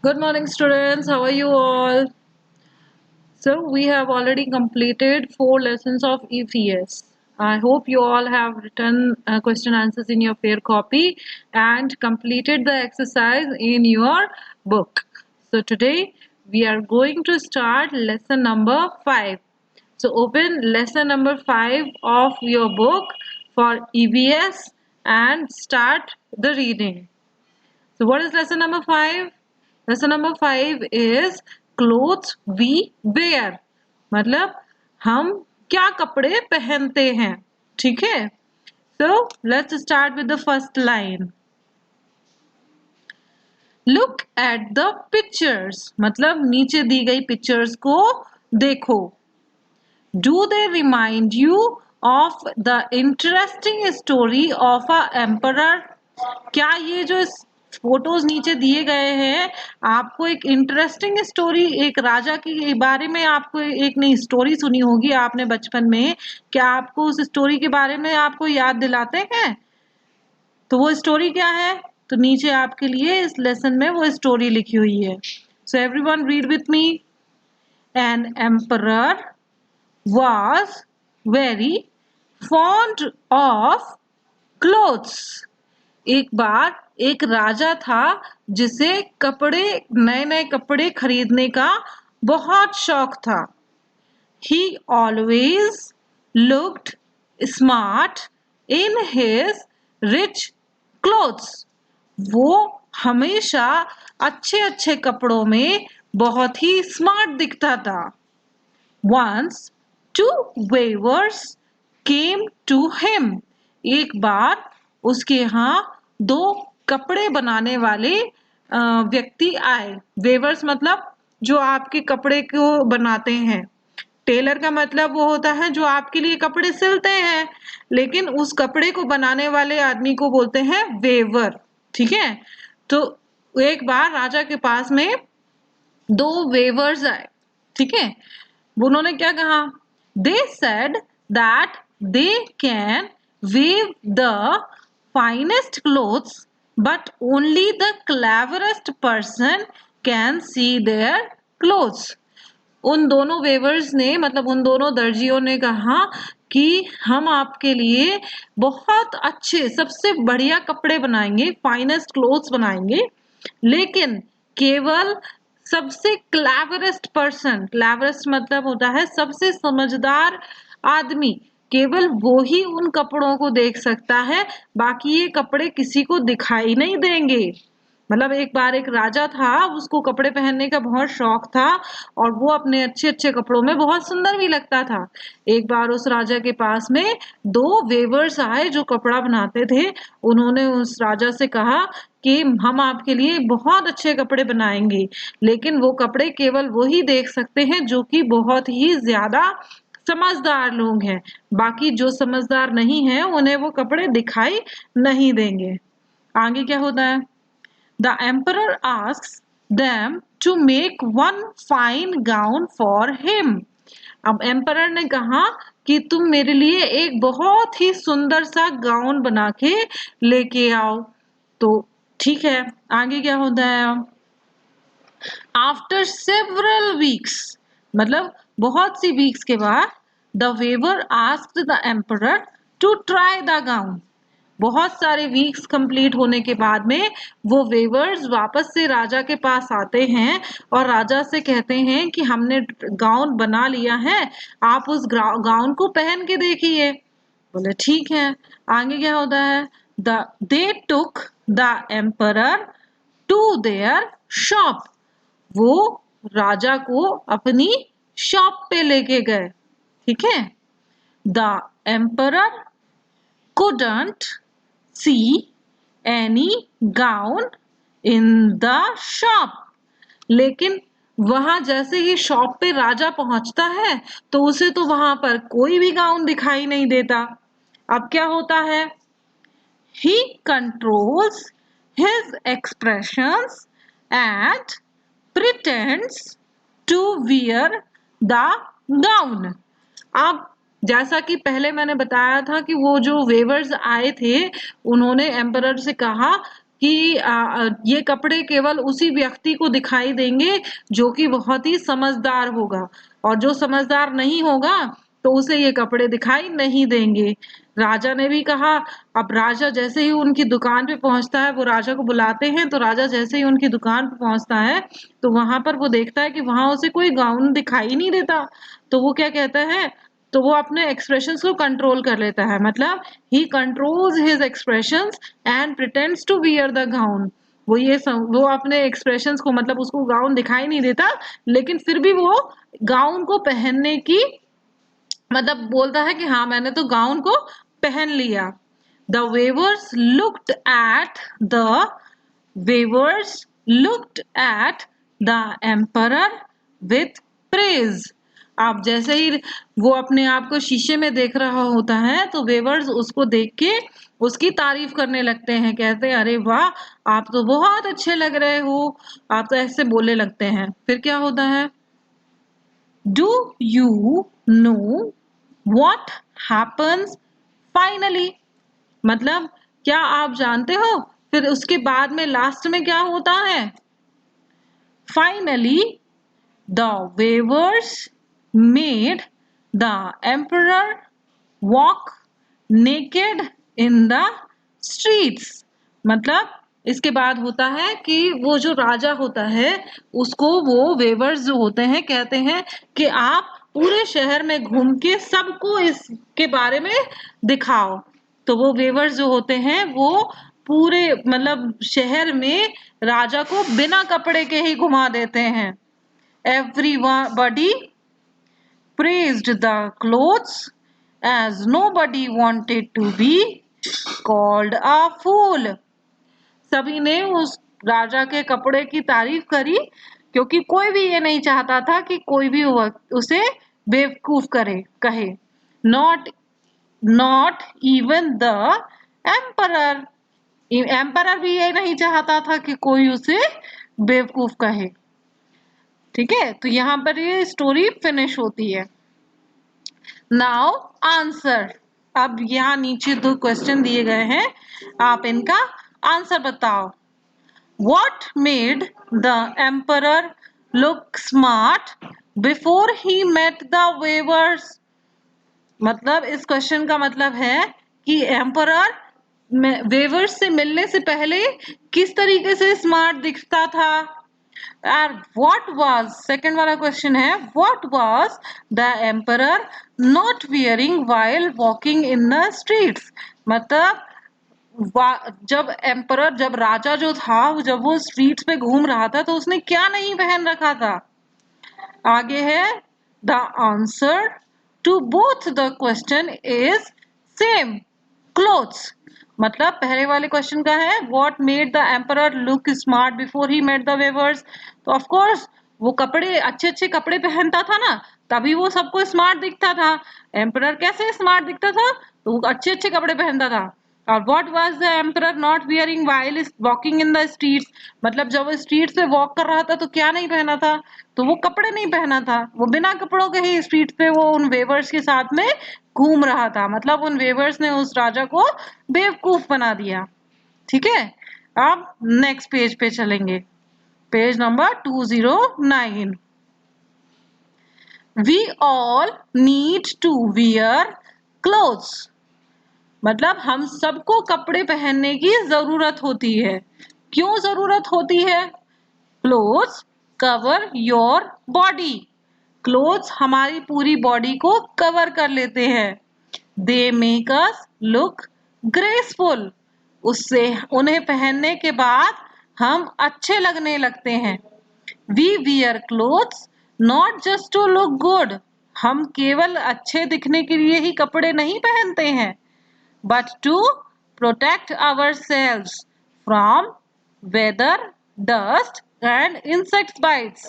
Good morning, students. How are you all? So, we have already completed 4 lessons of EVS. I hope you all have written question answers in your fair copy and completed the exercise in your book. So, today we are going to start lesson number 5. So, open lesson number 5 of your book for EVS and start the reading. So what is lesson number 5? Lesson number 5 is clothes we wear. मतलब हम क्या कपड़े पहनते हैं. ठीक है. So let's start with the first line. Look at the pictures. मतलब नीचे दी गई pictures को देखो. Do they remind you of the interesting story of a emperor? क्या ये जो फोटोज नीचे दिए गए हैं आपको एक इंटरेस्टिंग स्टोरी, एक राजा के बारे में आपको एक नई स्टोरी सुनी होगी आपने बचपन में, क्या आपको उस स्टोरी के बारे में आपको याद दिलाते हैं? तो वो स्टोरी क्या है? तो नीचे आपके लिए इस लेसन में वो स्टोरी लिखी हुई है. So everyone read with me. An emperor was very fond of clothes. एक बार एक राजा था जिसे कपड़े, नए नए कपड़े खरीदने का बहुत शौक था. He always looked smart in his rich clothes. वो हमेशा अच्छे अच्छे कपड़ों में बहुत ही स्मार्ट दिखता था. Once two weavers came to him. एक बार उसके यहाँ दो कपड़े बनाने वाले व्यक्ति आए. वेवर्स मतलब जो आपके कपड़े को बनाते हैं. टेलर का मतलब वो होता है जो आपके लिए कपड़े सिलते हैं, लेकिन उस कपड़े को बनाने वाले आदमी को बोलते हैं वेवर. ठीक है. तो एक बार राजा के पास में दो वेवर्स आए. ठीक है. उन्होंने क्या कहा? They said that they can weave the finest clothes but only the cleverest person can see their clothes. उन दोनों वेवर्स ने, मतलब उन दोनों दर्जियों ने कहा कि हम आपके लिए बहुत अच्छे, सबसे बढ़िया कपड़े बनाएंगे, फाइनेस्ट क्लोथ्स बनाएंगे, लेकिन केवल सबसे क्लेवरेस्ट पर्सन, क्लेवरेस्ट मतलब होता है सबसे समझदार आदमी, केवल वो ही उन कपड़ों को देख सकता है, बाकी ये कपड़े किसी को दिखाई नहीं देंगे. मतलब एक बार एक राजा था, उसको कपड़े पहनने का बहुत शौक था और वो अपने अच्छे अच्छे कपड़ों में बहुत सुंदर भी लगता था. एक बार उस राजा के पास में दो वेवर्स आए जो कपड़ा बनाते थे. उन्होंने उस राजा से कहा कि हम आपके लिए बहुत अच्छे कपड़े बनाएंगे, लेकिन वो कपड़े केवल वो ही देख सकते हैं जो कि बहुत ही ज्यादा समझदार लोग हैं, बाकी जो समझदार नहीं है उन्हें वो कपड़े दिखाई नहीं देंगे. आगे क्या होता है? The emperor asks them to make one fine gown for him. अब एम्परर ने कहा कि तुम मेरे लिए एक बहुत ही सुंदर सा गाउन बना के लेके आओ. तो ठीक है, आगे क्या होता है? आफ्टर सेवरल वीक्स, मतलब बहुत सी वीक्स के बाद, the weaver asked the emperor to try the gown. बहुत सारे वीक्स कंप्लीट होने के बाद में वो वेवर्स वापस से राजा के पास आते हैं और राजा से कहते हैं कि हमने गाउन बना लिया है, आप उस गाउन को पहन के देखिए. बोले ठीक है. आगे क्या होता है? They took the emperor to their shop. वो राजा को अपनी शॉप पे लेके गए. ठीक है. The emperor couldn't see any gown in the shop. लेकिन वहां जैसे ही शॉप पे राजा पहुंचता है तो उसे तो वहां पर कोई भी गाउन दिखाई नहीं देता. अब क्या होता है? He controls his expressions and pretends to wear the gown. अब जैसा कि पहले मैंने बताया था कि वो जो वेवर्स आए थे उन्होंने एम्परर से कहा कि ये कपड़े केवल उसी व्यक्ति को दिखाई देंगे जो कि बहुत ही समझदार होगा, और जो समझदार नहीं होगा तो उसे ये कपड़े दिखाई नहीं देंगे। राजा ने भी कहा। अब राजा जैसे ही उनकी दुकान पे पहुंचता है, वो राजा को बुलाते हैं, तो राजा जैसे ही उनकी दुकान पे पहुंचता है तो वहां पर वो देखता है कि वहां उसे कोई गाउन दिखाई नहीं देता। तो वो क्या कहता है, तो वो अपने एक्सप्रेशंस को कंट्रोल कर लेता है, मतलब he controls his expressions and pretends to wear the gown. वो अपने एक्सप्रेशंस को, मतलब उसको गाउन दिखाई नहीं देता लेकिन फिर भी वो गाउन को पहनने की, मतलब बोलता है कि हाँ मैंने तो गाउन को पहन लिया। The weavers looked at the weavers looked at the emperor with praise. आप जैसे ही वो अपने आप को शीशे में देख रहा होता है तो वेवर्स उसको देख के उसकी तारीफ करने लगते हैं, कहते हैं अरे वाह आप तो बहुत अच्छे लग रहे हो, आप तो ऐसे बोलने लगते हैं। फिर क्या होता है, do you know what happens finally, मतलब क्या आप जानते हो फिर उसके बाद में लास्ट में क्या होता है। Finally the weavers made the emperor walk naked in the streets। मतलब इसके बाद होता है कि वो जो राजा होता है उसको वो वेवर्स जो होते हैं कहते हैं कि आप पूरे शहर में घूम के सबको इसके बारे में दिखाओ। तो वो वेवर्स जो होते हैं वो पूरे मतलब शहर में राजा को बिना कपड़े के ही घुमा देते हैं। Everybody praised the clothes as nobody wanted to be called a fool। सभी ने उस राजा के कपड़े की तारीफ करी क्योंकि कोई भी ये नहीं चाहता था कि कोई भी उसे बेवकूफ कहे। Not not even the emperor. Emperor भी ये नहीं चाहता था कि कोई उसे बेवकूफ कहे। ठीक है, तो यहाँ पर ये स्टोरी फिनिश होती है। Now answer. अब यहाँ नीचे 2 क्वेश्चन दिए गए हैं, आप इनका आंसर बताओ। What made the emperor look smart before he met the weavers? मतलब इस क्वेश्चन का मतलब है कि एम्परर वेवर्स से मिलने से पहले किस तरीके से स्मार्ट दिखता था। और what was, सेकंड वाला क्वेश्चन है, what was the emperor not wearing while walking in the streets? मतलब जब राजा जो था जब वो स्ट्रीट्स पे घूम रहा था तो उसने क्या नहीं पहन रखा था। आगे है, the answer to both the question is same, clothes. मतलब पहले वाले क्वेश्चन का है what made the emperor look smart before he met the weavers, तो ऑफ कोर्स वो कपड़े अच्छे अच्छे कपड़े पहनता था ना, तभी वो सबको स्मार्ट दिखता था। एम्परर कैसे स्मार्ट दिखता था, तो वो अच्छे अच्छे कपड़े पहनता था। और what was the emperor not wearing while walking in the streets, मतलब जब वो स्ट्रीट पे वॉक कर रहा था तो क्या नहीं पहना था, तो वो कपड़े नहीं पहना था, वो बिना कपड़ों के ही स्ट्रीट पे वो उन वेवर्स के साथ में घूम रहा था। मतलब उन वेवर्स ने उस राजा को बेवकूफ बना दिया। ठीक है, अब नेक्स्ट पेज पे चलेंगे, page number 209। We all need to wear clothes, मतलब हम सबको कपड़े पहनने की जरूरत होती है। क्यों जरूरत होती है? Clothes cover your body, clothes हमारी पूरी बॉडी को कवर कर लेते हैं। They make us look graceful, उससे उन्हें पहनने के बाद हम अच्छे लगने लगते हैं। We wear clothes not just to look good, हम केवल अच्छे दिखने के लिए ही कपड़े नहीं पहनते हैं, but to protect ourselves from weather, dust and insect bites।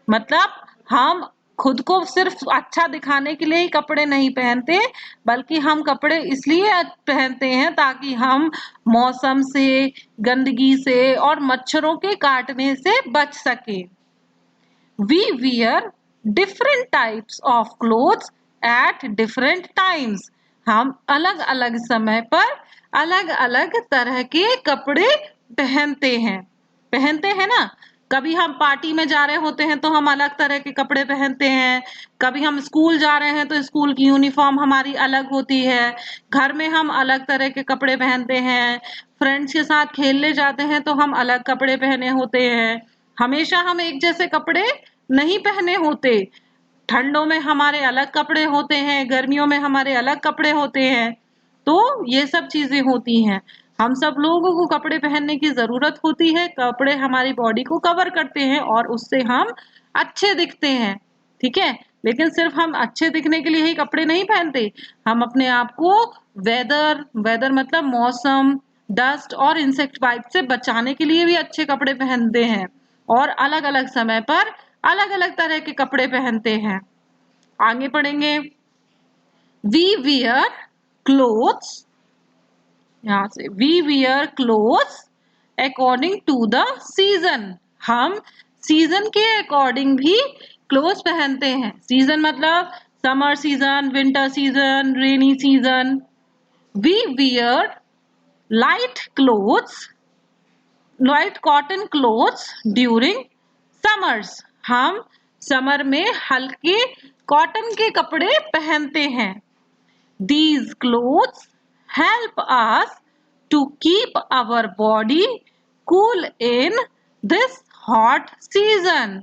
मतलब हम खुद को सिर्फ अच्छा दिखाने के लिए ही कपड़े नहीं पहनते, बल्कि हम कपड़े इसलिए पहनते हैं ताकि हम मौसम से, गंदगी से और मच्छरों के काटने से बच सके। We wear different types of clothes at different times। हम अलग अलग समय पर अलग अलग तरह के कपड़े पहनते हैं ना। कभी हम पार्टी में जा रहे होते हैं तो हम अलग तरह के कपड़े पहनते हैं, कभी हम स्कूल जा रहे हैं तो स्कूल की यूनिफॉर्म हमारी अलग होती है, घर में हम अलग तरह के कपड़े पहनते हैं, फ्रेंड्स के साथ खेलने जाते हैं तो हम अलग कपड़े पहने होते हैं। हमेशा हम एक जैसे कपड़े नहीं पहने होते। ठंडों में हमारे अलग कपड़े होते हैं, गर्मियों में हमारे अलग कपड़े होते हैं। तो ये सब चीजें होती हैं। हम सब लोगों को कपड़े पहनने की जरूरत होती है। कपड़े हमारी बॉडी को कवर करते हैं और उससे हम अच्छे दिखते हैं। ठीक है, लेकिन सिर्फ हम अच्छे दिखने के लिए ही कपड़े नहीं पहनते। हम अपने आप को वेदर वेदर मतलब मौसम, डस्ट और इंसेक्ट बाइट से बचाने के लिए भी अच्छे कपड़े पहनते हैं और अलग अलग समय पर अलग अलग तरह के कपड़े पहनते हैं। आगे पढ़ेंगे। वी वियर क्लोथ्स, यहां से we wear clothes according to the season. हम सीजन के अकॉर्डिंग भी क्लोथ्स पहनते हैं। सीजन मतलब summer season, winter season, rainy season. We wear light clothes, light cotton clothes during summers. हम समर में हल्के कॉटन के कपड़े पहनते हैं। These clothes help us to keep our body cool in this hot season.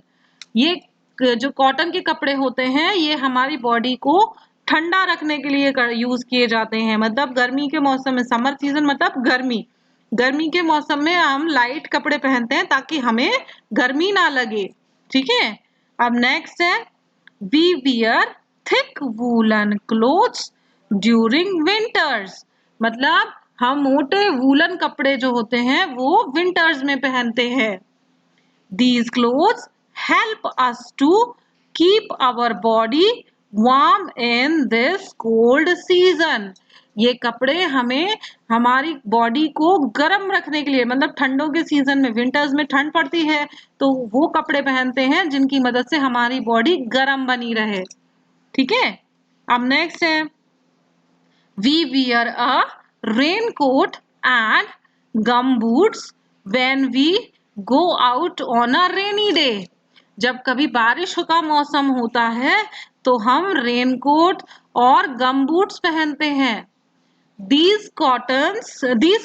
ये जो कॉटन के कपड़े होते हैं ये हमारी बॉडी को ठंडा रखने के लिए यूज किए जाते हैं। मतलब गर्मी के मौसम में, समर सीजन मतलब गर्मी, गर्मी के मौसम में हम लाइट कपड़े पहनते हैं ताकि हमें गर्मी ना लगे। ठीक है, अब नेक्स्ट है we wear thick woollen clothes during winters. मतलब हम मोटे वूलन कपड़े जो होते हैं वो विंटर्स में पहनते हैं। These clothes help us to keep our body warm in this cold season. ये कपड़े हमें हमारी बॉडी को गर्म रखने के लिए, मतलब ठंडों के सीजन में, विंटर्स में ठंड पड़ती है तो वो कपड़े पहनते हैं जिनकी मदद से हमारी बॉडी गर्म बनी रहे। ठीक है, अब नेक्स्ट है we wear a raincoat and gum boots when we go out on a rainy day. जब कभी बारिश का मौसम होता है तो हम रेनकोट और गम बूट्स पहनते हैं। These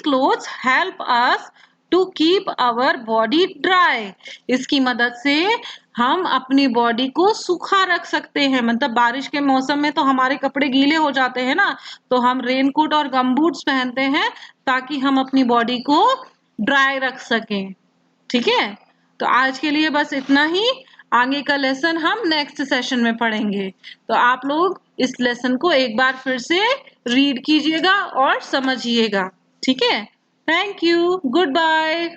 clothes help us to keep our body dry. इसकी मदद से हम अपनी बॉडी को सूखा रख सकते हैं। मतलब बारिश के मौसम में तो हमारे कपड़े गीले हो जाते हैं ना, तो हम रेनकोट और गम बूट्स पहनते हैं ताकि हम अपनी बॉडी को ड्राई रख सकें। ठीक है, तो आज के लिए बस इतना ही। आगे का लेसन हम नेक्स्ट सेशन में पढ़ेंगे। तो आप लोग इस लेसन को एक बार फिर से रीड कीजिएगा और समझिएगा। ठीक है, थैंक यू, गुड बाय।